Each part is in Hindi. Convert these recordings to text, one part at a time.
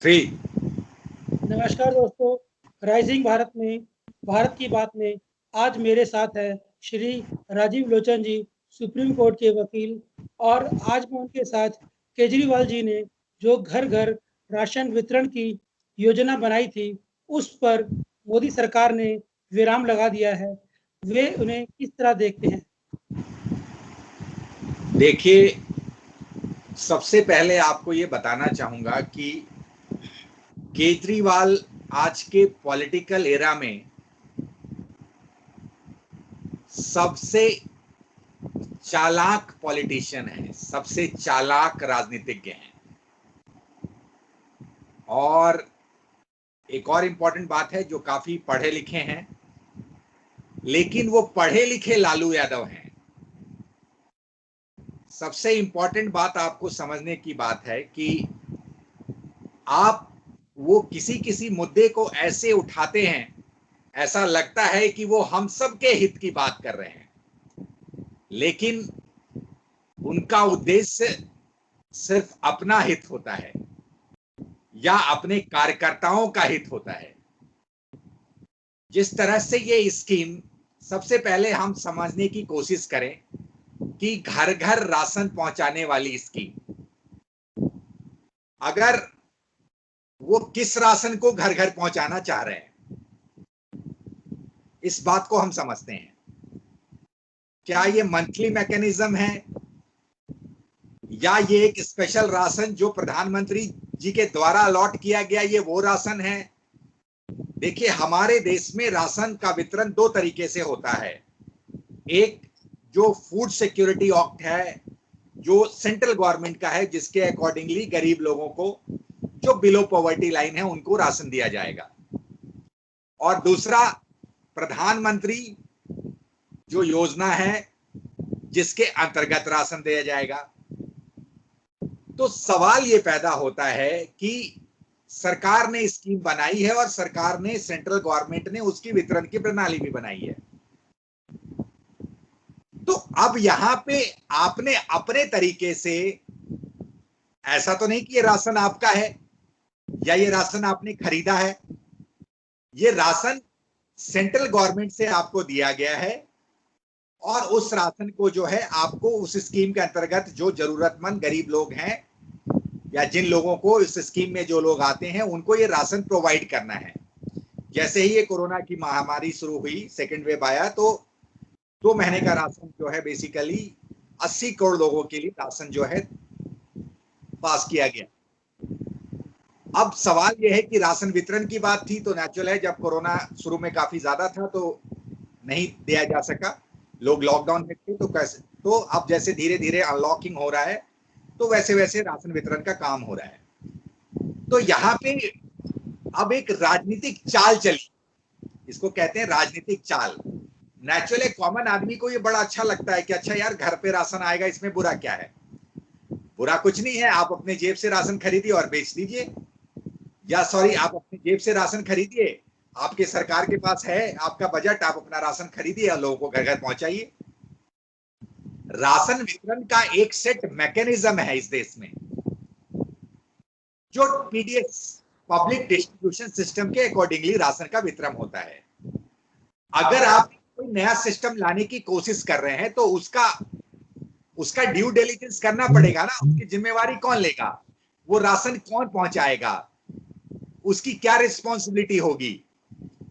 थ्री। नमस्कार दोस्तों, राइजिंग भारत में भारत की बात में आज मेरे साथ है श्री राजीव लोचन जी, सुप्रीम कोर्ट के वकील। और आज मैं उनके साथ केजरीवाल जी ने जो घर घर राशन वितरण की योजना बनाई थी, उस पर मोदी सरकार ने विराम लगा दिया है। वे उन्हें किस तरह देखते हैं? देखिए, सबसे पहले आपको ये बताना चाहूंगा कि केजरीवाल आज के पॉलिटिकल एरा में सबसे चालाक पॉलिटिशियन है, सबसे चालाक राजनीतिज्ञ हैं। और एक और इम्पॉर्टेंट बात है, जो काफी पढ़े लिखे हैं, लेकिन वो पढ़े लिखे लालू यादव हैं। सबसे इंपॉर्टेंट बात आपको समझने की बात है कि आप वो किसी किसी मुद्दे को ऐसे उठाते हैं, ऐसा लगता है कि वो हम सब के हित की बात कर रहे हैं, लेकिन उनका उद्देश्य सिर्फ अपना हित होता है या अपने कार्यकर्ताओं का हित होता है। जिस तरह से ये स्कीम, सबसे पहले हम समझने की कोशिश करें कि घर घर राशन पहुंचाने वाली स्कीम, अगर वो किस राशन को घर घर पहुंचाना चाह रहे हैं, इस बात को हम समझते हैं। क्या ये मंथली मैकेनिज्म है या ये एक स्पेशल राशन जो प्रधानमंत्री जी के द्वारा अलॉट किया गया, ये वो राशन है? देखिए, हमारे देश में राशन का वितरण दो तरीके से होता है। एक जो फूड सिक्योरिटी एक्ट है, जो सेंट्रल गवर्नमेंट का है, जिसके अकॉर्डिंगली गरीब लोगों को जो बिलो पॉवर्टी लाइन है उनको राशन दिया जाएगा। और दूसरा प्रधानमंत्री जो योजना है, जिसके अंतर्गत राशन दिया जाएगा। तो सवाल ये पैदा होता है कि सरकार ने स्कीम बनाई है और सरकार ने, सेंट्रल गवर्नमेंट ने उसकी वितरण की प्रणाली भी बनाई है। तो अब यहां पे आपने अपने तरीके से, ऐसा तो नहीं कि ये राशन आपका है या ये राशन आपने खरीदा है, ये राशन सेंट्रल गवर्नमेंट से आपको दिया गया है। और उस राशन को जो है आपको उस स्कीम के अंतर्गत जो जरूरतमंद गरीब लोग हैं या जिन लोगों को इस स्कीम में जो लोग आते हैं, उनको ये राशन प्रोवाइड करना है। जैसे ही ये कोरोना की महामारी शुरू हुई, सेकेंड वेव आया, तो 2 महीने का राशन जो है बेसिकली 80 करोड़ लोगों के लिए राशन जो है पास किया गया। अब सवाल यह है कि राशन वितरण की बात थी, तो नेचुरल है, जब कोरोना शुरू में काफी ज्यादा था तो नहीं दिया जा सका, लोग लॉकडाउन में थे, तो कैसे, तो अब जैसे धीरे धीरे अनलॉकिंग हो रहा है, तो वैसे वैसे राशन वितरण का काम हो रहा है। तो यहाँ पे अब एक राजनीतिक चाल चली, इसको कहते हैं राजनीतिक चाल। नेचुरल एक कॉमन आदमी को ये बड़ा अच्छा लगता है कि अच्छा यार, घर पे राशन आएगा, इसमें बुरा क्या है? बुरा कुछ नहीं है, आप अपने जेब से राशन खरीदिए और बेच दीजिए, या सॉरी, आप अपनी जेब से राशन खरीदिए, आपके सरकार के पास है आपका बजट, आप अपना राशन खरीदिए और लोगों को घर घर पहुंचाइए। राशन वितरण का एक सेट मैकेनिज्म है इस देश में, जो पीडीएस, पब्लिक डिस्ट्रीब्यूशन सिस्टम के अकॉर्डिंगली राशन का वितरण होता है। अगर आप कोई नया सिस्टम लाने की कोशिश कर रहे हैं, तो उसका ड्यू डिलिजेंस करना पड़ेगा ना। उसकी जिम्मेवारी कौन लेगा, वो राशन कौन पहुंचाएगा, उसकी क्या रिस्पॉन्सिबिलिटी होगी,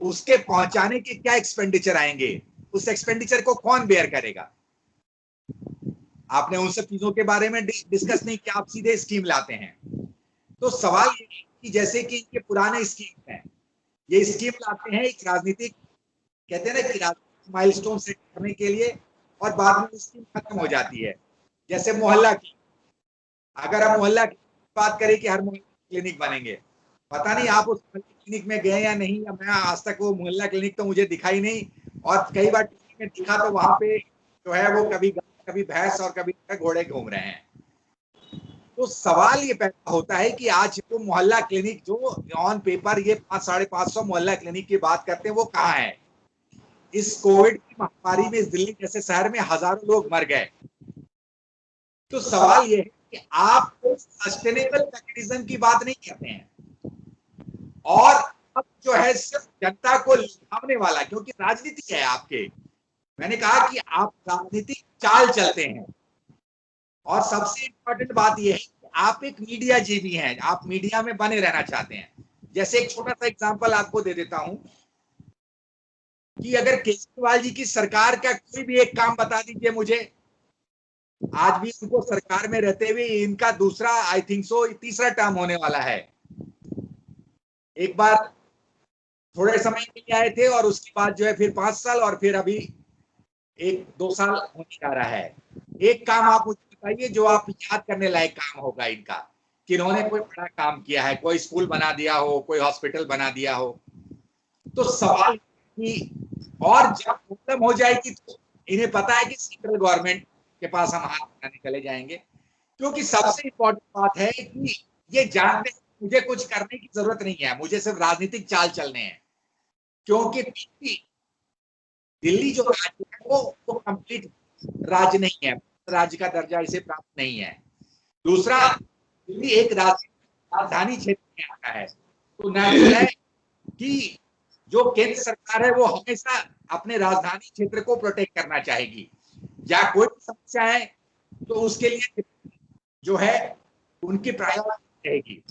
उसके पहुंचाने के क्या एक्सपेंडिचर आएंगे, उस एक्सपेंडिचर को कौन बेयर करेगा? आपने उन सब चीजों के बारे में डिस्कस नहीं किया, आप सीधे स्कीम लाते हैं। तो सवाल ये है कि जैसे कि ये पुराने स्कीम है, ये स्कीम लाते हैं एक राजनीतिक, कहते हैं ना कि राजनीतिक माइलस्टोन सेट करने के लिए, और बाद में स्कीम खत्म हो जाती है। जैसे मोहल्ला की, अगर हम मोहल्ला की बात करें कि हर मोहल्ला क्लिनिक बनेंगे, पता नहीं आप उस क्लिनिक में गए या नहीं, या मैं आज तक वो मोहल्ला क्लिनिक तो मुझे दिखाई नहीं, और कई बार टीवी में दिखा तो वहां पे जो है वो कभी कभी भैंस और कभी घोड़े घूम रहे हैं। तो सवाल ये पैदा होता है कि आज वो मोहल्ला क्लिनिक जो ऑन पेपर ये 500-550 मोहल्ला क्लिनिक की बात करते हैं, वो कहाँ है? इस कोविड की महामारी में इस दिल्ली जैसे शहर में हजारों लोग मर गए। तो सवाल ये है कि आप सस्टेनेबल मैकेनिज्म की बात नहीं करते हैं, और अब जो है सिर्फ जनता को लुभावने वाला, क्योंकि राजनीति है आपके, मैंने कहा कि आप राजनीतिक चाल चलते हैं। और सबसे इंपॉर्टेंट बात यह है कि आप एक मीडिया जीवी हैं, आप मीडिया में बने रहना चाहते हैं। जैसे एक छोटा सा एग्जांपल आपको दे देता हूं कि अगर केजरीवाल जी की सरकार का कोई भी एक काम बता दीजिए मुझे, आज भी उनको सरकार में रहते हुए इनका दूसरा, आई थिंक सो तीसरा टर्म होने वाला है। एक बार थोड़े समय के लिए आए थे और उसके बाद जो है फिर 5 साल और फिर अभी 1-2 साल होने जा रहा है। एक काम आप मुझे बताइए जो आप याद करने लायक काम होगा इनका, कि इन्होंने कोई बड़ा काम किया है, कोई स्कूल बना दिया हो, कोई हॉस्पिटल बना दिया हो। तो सवाल कि और जब प्रॉब्लम हो जाएगी तो इन्हें पता है कि सेंट्रल गवर्नमेंट के पास हम हाथ बनाने चले जाएंगे, क्योंकि सबसे इंपॉर्टेंट बात है कि ये जानते हैं मुझे कुछ करने की जरूरत नहीं है, मुझे सिर्फ राजनीतिक चाल चलने हैं। क्योंकि दिल्ली जो राज्य है वो कंप्लीट राज्य नहीं है, राज्य का दर्जा इसे प्राप्त नहीं है। दूसरा, दिल्ली एक राजधानी क्षेत्र में आता है, तो नेचुरल है कि जो केंद्र सरकार है वो हमेशा अपने राजधानी क्षेत्र को प्रोटेक्ट करना चाहेगी, या कोई समस्या है तो उसके लिए जो है उनकी प्रायोरिटी रहेगी।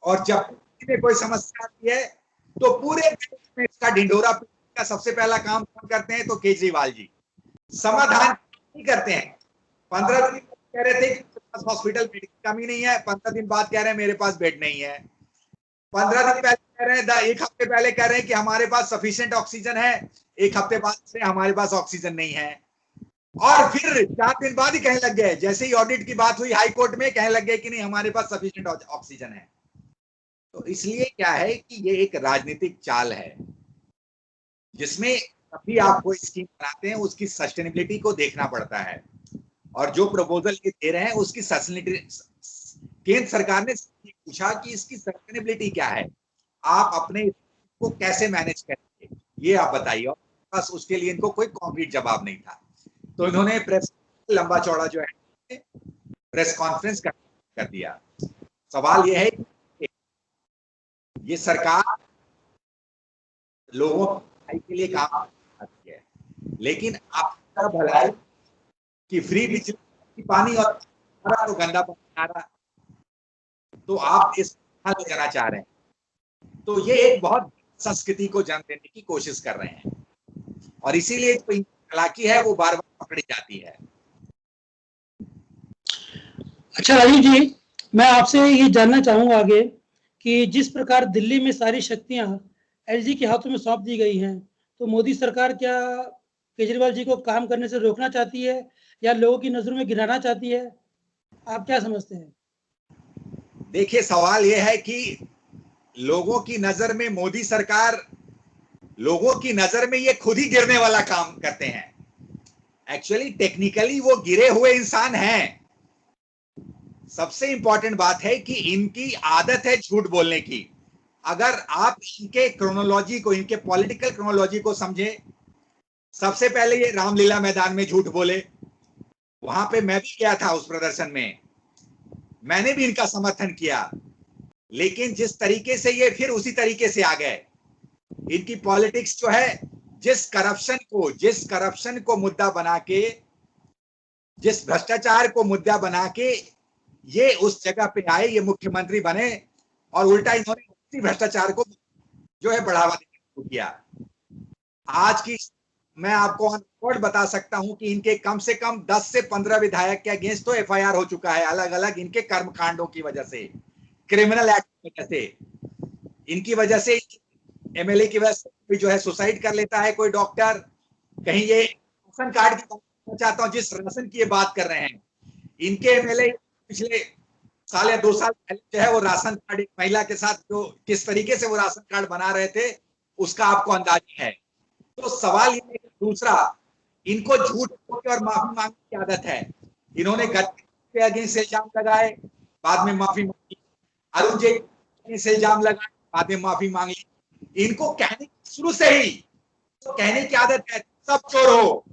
और जब में कोई समस्या आती है तो पूरे देश में इसका ढिंढोरा का सबसे पहला काम कौन करते हैं? तो केजरीवाल जी समाधान नहीं करते हैं। 15 दिन कह रहे थे कि मेरे पास हॉस्पिटल बेड की कमी नहीं है, 15 दिन बाद कह रहे हैं मेरे पास बेड नहीं है, 15 दिन पहले कह रहे हैं, एक हफ्ते पहले कह रहे हैं कि हमारे पास सफिशिएंट ऑक्सीजन है, एक हफ्ते बाद से हमारे पास ऑक्सीजन नहीं है। और फिर 4 दिन बाद ही कहने लग गए, जैसे ही ऑडिट की बात हुई हाई कोर्ट में, कहने लग गए कि नहीं हमारे पास सफिशिएंट ऑक्सीजन है। तो इसलिए क्या है कि ये एक राजनीतिक चाल है जिसमें अभी आप कोई स्कीम बनाते हैं उसकी सस्टेनेबिलिटी को देखना पड़ता है, और जो प्रपोजल ये दे रहे हैं उसकी सस्टेनेबिलिटी, केंद्र सरकार ने पूछा कि इसकी सस्टेनेबिलिटी क्या है, आप अपने को कैसे मैनेज करेंगे ये आप बताइए, और बस उसके लिए इनको कोई कॉन्क्रीट जवाब नहीं था। तो इन्होंने प्रेस लंबा चौड़ा जो है प्रेस कॉन्फ्रेंस कर दिया। सवाल यह है कि ये सरकार लोगों के लिए काम करती है, लेकिन आपका भलाई कि फ्री बिजली पानी और तो गंदा पानी आ रहा, तो आप इस ले जाना चाह रहे हैं। तो ये एक बहुत संस्कृति को जन्म देने की कोशिश कर रहे हैं, और इसीलिए जो चालाकी है वो बार बार पकड़ी जाती है। अच्छा राजीव जी, मैं आपसे ये जानना चाहूंगा आगे कि जिस प्रकार दिल्ली में सारी शक्तियां एलजी के हाथों में सौंप दी गई हैं, तो मोदी सरकार क्या केजरीवाल जी को काम करने से रोकना चाहती है या लोगों की नजरों में गिराना चाहती है? आप क्या समझते हैं? देखिए, सवाल यह है कि लोगों की नजर में मोदी सरकार, लोगों की नजर में ये खुद ही गिरने वाला काम करते हैं। एक्चुअली टेक्निकली वो गिरे हुए इंसान हैं। सबसे इंपॉर्टेंट बात है कि इनकी आदत है झूठ बोलने की। अगर आप इनके क्रोनोलॉजी को, इनके पॉलिटिकल क्रोनोलॉजी को समझे, सबसे पहले ये रामलीला मैदान में झूठ बोले, वहां पे मैं भी गया था उस प्रदर्शन में, मैंने भी इनका समर्थन किया, लेकिन जिस तरीके से ये फिर उसी तरीके से आ गए, इनकी पॉलिटिक्स जो है, जिस करप्शन को मुद्दा बना के, जिस भ्रष्टाचार को मुद्दा बना के ये उस जगह पे आए, ये मुख्यमंत्री बने, और उल्टा इन्होंने उसी भ्रष्टाचार को जो है बढ़ावा देना शुरू किया। आज की मैं आपको ऑन रिकॉर्ड बता सकता हूं कि इनके कम से कम 10 से 15 विधायक के अगेंस्ट तो एफआईआर हो चुका है, अलग अलग इनके कर्मकांडों की वजह से, क्रिमिनल एक्ट की वजह से। इनकी वजह से एमएलए की वजह से जो है सुसाइड कर लेता है कोई डॉक्टर। कहीं ये राशन कार्ड की बात चाहता हूं, जिस राशन की ये बात कर रहे हैं, इनके एमएलए पिछले साल या 2 साल पहले जो है वो राशन कार्ड एक महिला के साथ जो किस तरीके से वो राशन कार्ड बना रहे थे उसका आपको अंदाजा है। तो सवाल ये, दूसरा, इनको झूठ और माफी मांगने की आदत है। इन्होंने गद्दी के अगेंस्ट इल्जाम लगाए, बाद में माफी मांगी, अरुण जेटली से इल्जाम लगाए, बाद में माफी मांग ली। इनको कहने शुरू से ही तो कहने की आदत है सब चोर हो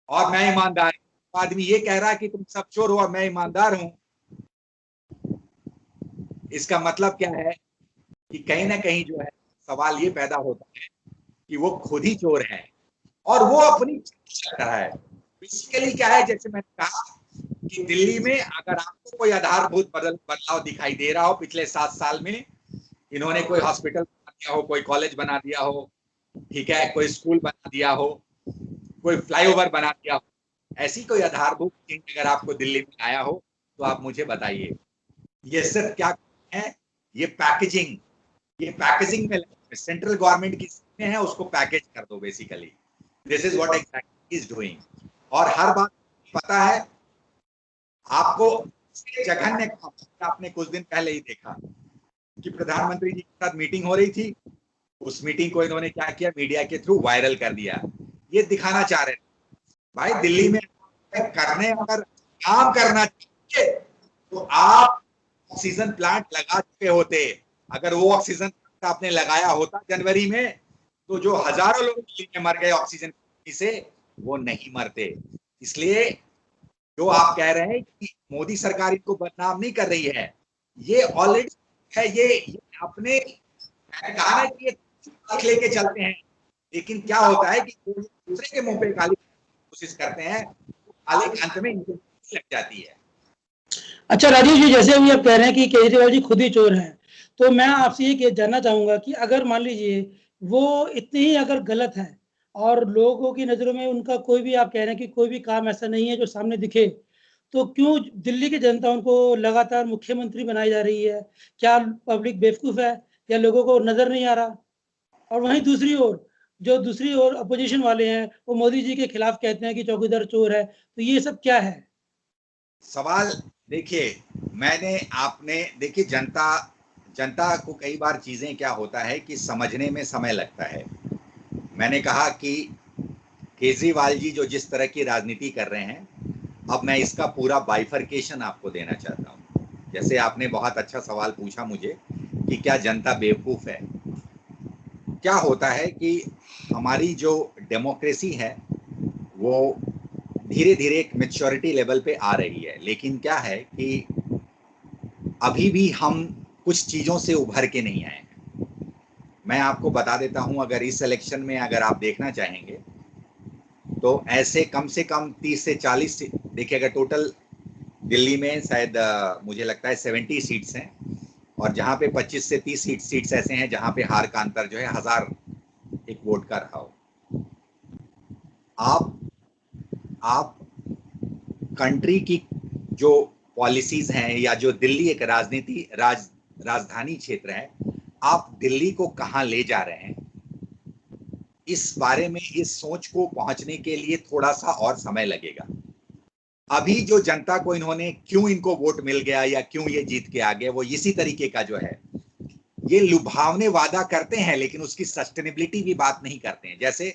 और मैं ईमानदार। आदमी ये कह रहा है कि तुम सब चोर हो और मैं ईमानदार हूं, इसका मतलब क्या है? कि कहीं ना कहीं जो है सवाल ये पैदा होता है कि वो खुद ही चोर है और वो अपनी रहा है। बेसिकली क्या है, जैसे मैंने कहा कि दिल्ली में अगर आपको कोई आधारभूत बदलाव दिखाई दे रहा हो पिछले 7 साल में, इन्होंने कोई हॉस्पिटल बना दिया हो, कोई कॉलेज बना दिया हो, ठीक है, कोई स्कूल बना दिया हो, कोई फ्लाईओवर बना दिया हो, ऐसी कोई आधारभूत चीज अगर आपको दिल्ली में आया हो तो आप मुझे बताइए। ये सिर्फ क्या है, ये पैकेजिंग में सेंट्रल गवर्नमेंट की स्कीमें है, उसको पैकेज कर दो basically. This is what exactly is doing. और हर बात पता है आपको, जघन्य काम आपने कुछ दिन पहले ही देखा कि प्रधानमंत्री जी के साथ मीटिंग हो रही थी, उस मीटिंग को इन्होंने क्या किया, मीडिया के थ्रू वायरल कर दिया। ये दिखाना चाह रहे थे भाई दिल्ली में करने अगर काम करना चाहिए तो आप ऑक्सीजन प्लांट लगा चुके होते। अगर वो ऑक्सीजन प्लांट आपने लगाया होता जनवरी में, तो जो हजारों लोग दिल्ली में मर गए ऑक्सीजन से, वो नहीं मरते। इसलिए जो आप कह रहे हैं कि मोदी सरकार इनको बदनाम नहीं कर रही है, ये ऑलरेडी है, ये अपने कहा ना कि ये लेके चलते हैं, लेकिन क्या होता है कि दूसरे के मुंह पे गाली कोशिश करते हैं, गाली के अंत में इनको लग जाती है। अच्छा राजीव जी, जैसे अभी आप कह रहे हैं कि केजरीवाल जी खुद ही चोर हैं, तो मैं आपसे ये जानना चाहूंगा कि अगर मान लीजिए वो इतने ही अगर गलत है और लोगों की नजरों में उनका कोई भी, आप कह रहे हैं कि कोई भी काम ऐसा नहीं है जो सामने दिखे, तो क्यों दिल्ली की जनता उनको लगातार मुख्यमंत्री बनाई जा रही है? क्या पब्लिक बेवकूफ है या लोगों को नजर नहीं आ रहा? और वहीं दूसरी ओर अपोजिशन वाले हैं, वो मोदी जी के खिलाफ कहते हैं कि चौकीदार चोर है, तो ये सब क्या है? सवाल देखिए, देखिए जनता को कई बार चीजें क्या होता है कि समझने में समय लगता है। मैंने कहा कि केजरीवाल जी जो जिस तरह की राजनीति कर रहे हैं, अब मैं इसका पूरा बाइफरकेशन आपको देना चाहता हूँ। जैसे आपने बहुत अच्छा सवाल पूछा मुझे कि क्या जनता बेवकूफ है। क्या होता है कि हमारी जो डेमोक्रेसी है वो धीरे धीरे एक मैच्योरिटी लेवल पे आ रही है, लेकिन क्या है कि अभी भी हम कुछ चीजों से उभर के नहीं आए हैं। मैं आपको बता देता हूं, अगर इस इलेक्शन में अगर आप देखना चाहेंगे तो ऐसे कम से कम 30 से 40, देखिए अगर टोटल दिल्ली में शायद मुझे लगता है 70 सीट्स हैं, और जहां पे 25 से 30 सीट्स ऐसे हैं जहां पे हार का अंतर जो है 1000 एक वोट का रहा हो। आप कंट्री की जो पॉलिसीज हैं या जो दिल्ली एक राजधानी क्षेत्र है, आप दिल्ली को कहां ले जा रहे हैं, इस बारे में इस सोच को पहुंचने के लिए थोड़ा सा और समय लगेगा। अभी जो जनता को क्यों इनको वोट मिल गया या क्यों ये जीत के आ गए, वो इसी तरीके का जो है, ये लुभावने वादा करते हैं लेकिन उसकी सस्टेनेबिलिटी की बात नहीं करते हैं। जैसे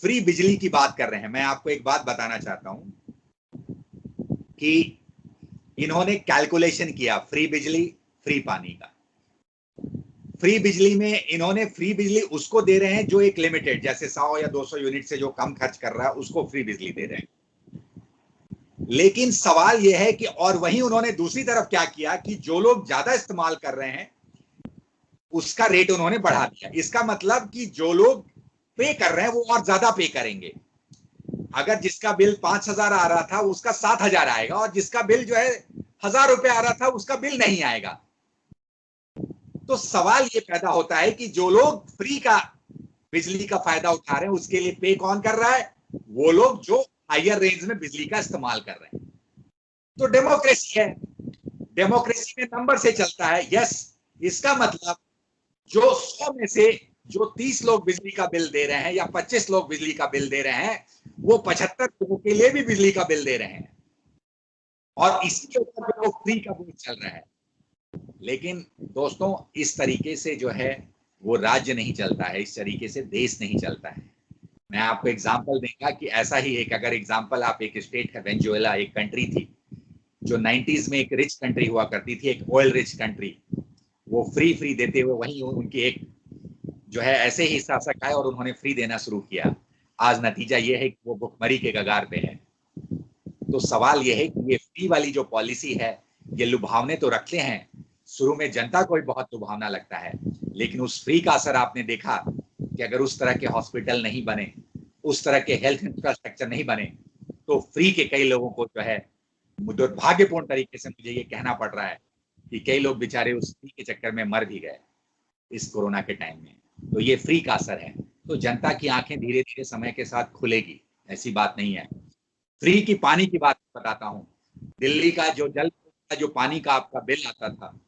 फ्री बिजली की बात कर रहे हैं, मैं आपको एक बात बताना चाहता हूं कि इन्होंने कैलकुलेशन किया फ्री बिजली फ्री पानी का। फ्री बिजली में इन्होंने फ्री बिजली उसको दे रहे हैं जो एक लिमिटेड, जैसे 100 या 200 यूनिट से जो कम खर्च कर रहा है उसको फ्री बिजली दे रहे हैं। लेकिन सवाल यह है कि और वहीं उन्होंने दूसरी तरफ क्या किया कि जो लोग ज्यादा इस्तेमाल कर रहे हैं उसका रेट उन्होंने बढ़ा दिया। इसका मतलब कि जो लोग पे कर रहे हैं वो और ज्यादा पे करेंगे। अगर जिसका बिल 5000 आ रहा था उसका 7000 आएगा, और जिसका बिल जो है 1000 रुपए आ रहा था उसका बिल नहीं आएगा। तो सवाल ये पैदा होता है कि जो लोग फ्री का बिजली का फायदा उठा रहे हैं उसके लिए पे कौन कर रहा है? वो लोग जो हायर रेंज में बिजली का इस्तेमाल कर रहे हैं। तो डेमोक्रेसी है, डेमोक्रेसी में नंबर से चलता है। यस, इसका मतलब जो 100 में से जो 30 लोग बिजली का बिल दे रहे हैं या 25 लोग बिजली का बिल दे रहे हैं, वो 75 लोगों के लिए भी बिजली का बिल दे रहे हैं, और इसके ऊपर जो फ्री का बोझ चल रहा है। लेकिन दोस्तों, इस तरीके से जो है वो राज्य नहीं चलता है, इस तरीके से देश नहीं चलता है। मैं आपको एग्जांपल देंगे कि ऐसा ही एक, अगर एग्जांपल आप, एक स्टेट है वेनेजुएला, एक कंट्री थी जो 90s में एक रिच कंट्री हुआ करती थी, एक ऑयल रिच कंट्री। वो फ्री देते हुए वहीं उनकी एक जो है ऐसे ही शासक आए और उन्होंने फ्री देना शुरू किया। आज नतीजा ये है कि वो भुखमरी के कगार पे है। तो सवाल ये है कि ये फ्री वाली जो पॉलिसी है, ये लुभावने तो रखते हैं, शुरू में जनता को भी बहुत लुभावना लगता है, लेकिन उस फ्री का असर आपने देखा कि अगर उस तरह के हॉस्पिटल नहीं बने, उस तरह के हेल्थ इंफ्रास्ट्रक्चर नहीं बने, तो फ्री के कई लोगों को जो है दुर्भाग्यपूर्ण तरीके से मुझे ये कहना पड़ रहा है कि कई लोग बेचारे उस फ्री के चक्कर में मर भी गए इस कोरोना के टाइम में। तो ये फ्री का असर है। तो जनता की आंखें धीरे धीरे समय के साथ खुलेगी, ऐसी बात नहीं है। फ्री की पानी की बात बताता हूँ। दिल्ली का जो जल का जो पानी का आपका बिल आता था,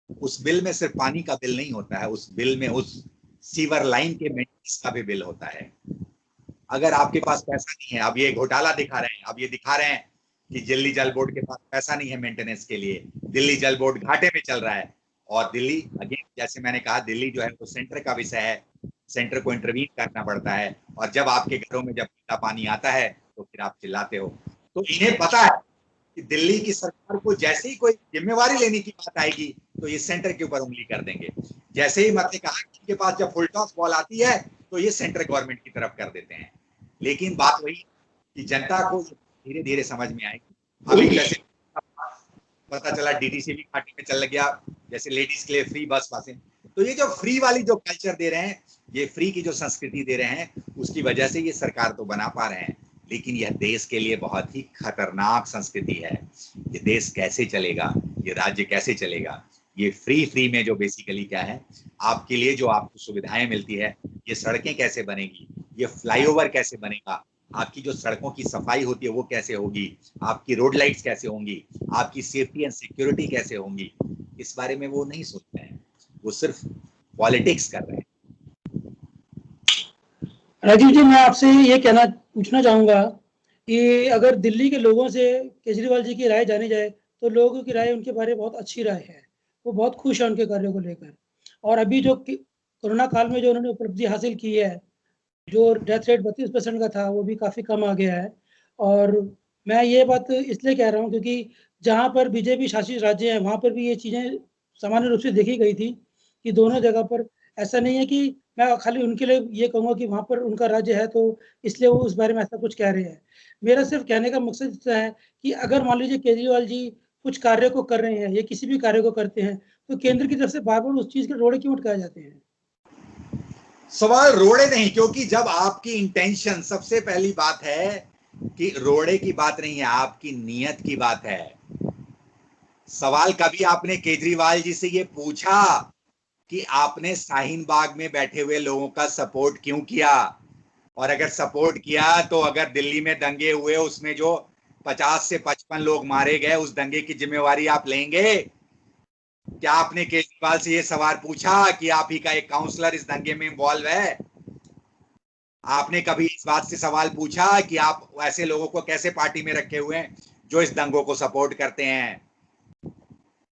उस बिल में सिर्फ पानी का बिल नहीं होता है, उस बिल में उस सीवर लाइन के मेंटेनेंस का भी बिल होता है। अगर आपके पास पैसा नहीं है, अब ये घोटाला दिखा रहे हैं, अब ये दिखा रहे हैं कि दिल्ली जल बोर्ड के पास पैसा नहीं है मेंटेनेंस के लिए, दिल्ली जल बोर्ड घाटे में चल रहा है। और दिल्ली अगेन, जैसे मैंने कहा, दिल्ली जो है वो सेंटर का विषय है, सेंटर को इंटरवीन करना पड़ता है। और जब आपके घरों में जब गंदा पानी आता है तो फिर आप चिल्लाते हो। तो इन्हें पता है कि दिल्ली की सरकार को जैसे ही कोई जिम्मेवारी लेने की बात आएगी तो ये सेंटर के ऊपर उंगली कर देंगे। जैसे ही मैंने कहा कि इनके पास जब फुल टॉस बॉल आती है तो ये सेंट्रल गवर्नमेंट की तरफ कर देते हैं। लेकिन बात वही कि जनता को धीरे धीरे समझ में आएगी। अभी जैसे पता चला डीटीसी भी घाटे में चल गया, जैसे लेडीज के लिए फ्री बस पासें। तो ये जो फ्री वाली जो कल्चर दे रहे हैं, ये फ्री की जो संस्कृति दे रहे हैं, उसकी वजह से ये सरकार तो बना पा रहे हैं, लेकिन यह देश के लिए बहुत ही खतरनाक संस्कृति है। ये देश कैसे चलेगा, ये राज्य कैसे चलेगा? ये फ्री में जो बेसिकली क्या है, आपके लिए जो आपको सुविधाएं मिलती है, ये सड़कें कैसे बनेगी, ये फ्लाईओवर कैसे बनेगा, आपकी जो सड़कों की सफाई होती है वो कैसे होगी, आपकी रोड लाइट्स कैसे होंगी, आपकी सेफ्टी एंड सिक्योरिटी कैसे होंगी, इस बारे में वो नहीं सोचते हैं। वो सिर्फ पॉलिटिक्स कर रहे हैं। राजीव जी, मैं आपसे ये पूछना चाहूंगा कि अगर दिल्ली के लोगों से केजरीवाल जी की राय जानी जाए तो लोगों की राय उनके बारे में बहुत अच्छी राय है, वो बहुत खुश है उनके कार्यों को लेकर। और अभी जो कोरोना काल में जो उन्होंने उपलब्धि हासिल की है, जो डेथ रेट 32% का था वो भी काफ़ी कम आ गया है। और मैं ये बात इसलिए कह रहा हूँ क्योंकि जहाँ पर बीजेपी शासित राज्य हैं वहाँ पर भी ये चीज़ें सामान्य रूप से देखी गई थी कि दोनों जगह पर ऐसा नहीं है कि मैं खाली उनके लिए ये कहूँगा कि वहाँ पर उनका राज्य है तो इसलिए वो उस बारे में ऐसा कुछ कह रहे हैं। मेरा सिर्फ कहने का मकसद इतना है कि अगर मान लीजिए केजरीवाल जी कुछ कार्य को कर रहे हैं या किसी भी कार्य को करते हैं तो केंद्र की तरफ से बार-बार उस चीज़ के रोड़े क्यों अटकाए जाते हैं? सवाल रोड़े नहीं, क्योंकि जब आपकी इंटेंशन, सबसे पहली बात है कि रोड़े की बात नहीं है, आपकी नीयत की बात है। सवाल कभी आपने केजरीवाल जी से ये पूछा कि आपने शाहीन बाग में बैठे हुए लोगों का सपोर्ट क्यों किया? और अगर सपोर्ट किया तो अगर दिल्ली में दंगे हुए उसमें जो 50 से 55 लोग मारे गए, उस दंगे की जिम्मेवारी आप लेंगे? क्या आपने केजरीवाल से ये सवाल पूछा कि आप ही का एक काउंसलर इस दंगे में इन्वॉल्व है? आपने कभी इस बात से सवाल पूछा कि आप ऐसे लोगों को कैसे पार्टी में रखे हुए हैं जो इस दंगों को सपोर्ट करते हैं?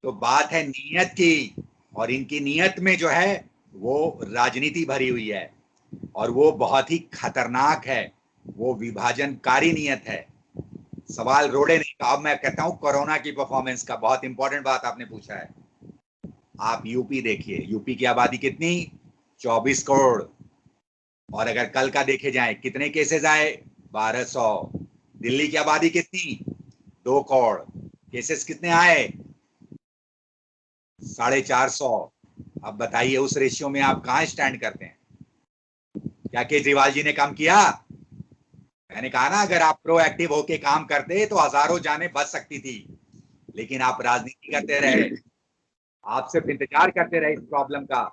तो बात है नीयत की, और इनकी नीयत में जो है वो राजनीति भरी हुई है और वो बहुत ही खतरनाक है, वो विभाजनकारी नीयत है। सवाल रोड़े नहीं का। अब मैं कहता हूं कोरोना की परफॉर्मेंस का, बहुत इंपॉर्टेंट बात आपने पूछा है। आप यूपी देखिए, यूपी की आबादी कितनी? 24 करोड़। और अगर कल का देखे जाए कितने केसेस आए? 1200। दिल्ली की आबादी कितनी? 2 करोड़। केसेस कितने आए? 450। अब बताइए उस रेशियो में आप कहां स्टैंड करते हैं? क्या केजरीवाल जी ने काम किया? मैंने कहा ना, अगर आप प्रोएक्टिव होके काम करते तो हजारों जानें बच सकती थी, लेकिन आप राजनीति करते रहे, आप सिर्फ इंतजार करते रहे इस प्रॉब्लम का।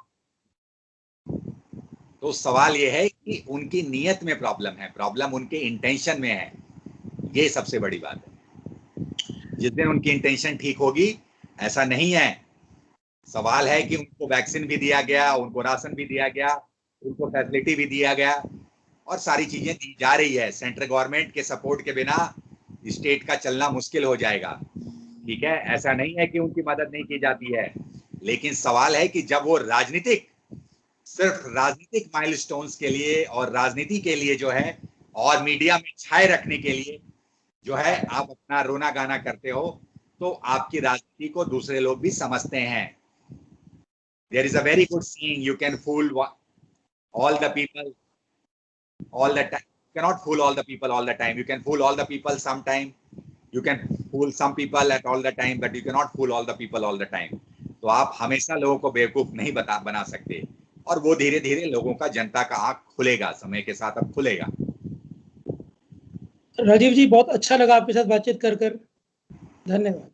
तो सवाल यह है कि उनकी नीयत में प्रॉब्लम है, प्रॉब्लम उनके इंटेंशन में है। ये सबसे बड़ी बात है। जिस दिन उनकी इंटेंशन ठीक होगी, ऐसा नहीं है। सवाल है कि उनको वैक्सीन भी दिया गया, उनको राशन भी दिया गया, उनको फैसिलिटी भी दिया गया और सारी चीजें दी जा रही है। सेंट्रल गवर्नमेंट के सपोर्ट के बिना स्टेट का चलना मुश्किल हो जाएगा। ठीक है, ऐसा नहीं है कि उनकी मदद नहीं की जाती है, लेकिन सवाल है कि जब वो राजनीतिक, सिर्फ राजनीतिक माइलस्टोन्स के लिए और राजनीति के लिए जो है और मीडिया में छाए रखने के लिए जो है आप अपना रोना गाना करते हो, तो आपकी राजनीति को दूसरे लोग भी समझते हैं। There is a very good saying, you can fool all the people all the time. You cannot fool all the people all the time. You can fool all the people sometime. You can fool some people at all the time, but you cannot fool all the people all the time. तो आप हमेशा लोगों को बेवकूफ नहीं बना सकते, और वो धीरे धीरे लोगों का, जनता का आंख खुलेगा, समय के साथ अब खुलेगा। राजीव जी, बहुत अच्छा लगा आपके साथ बातचीत कर। धन्यवाद।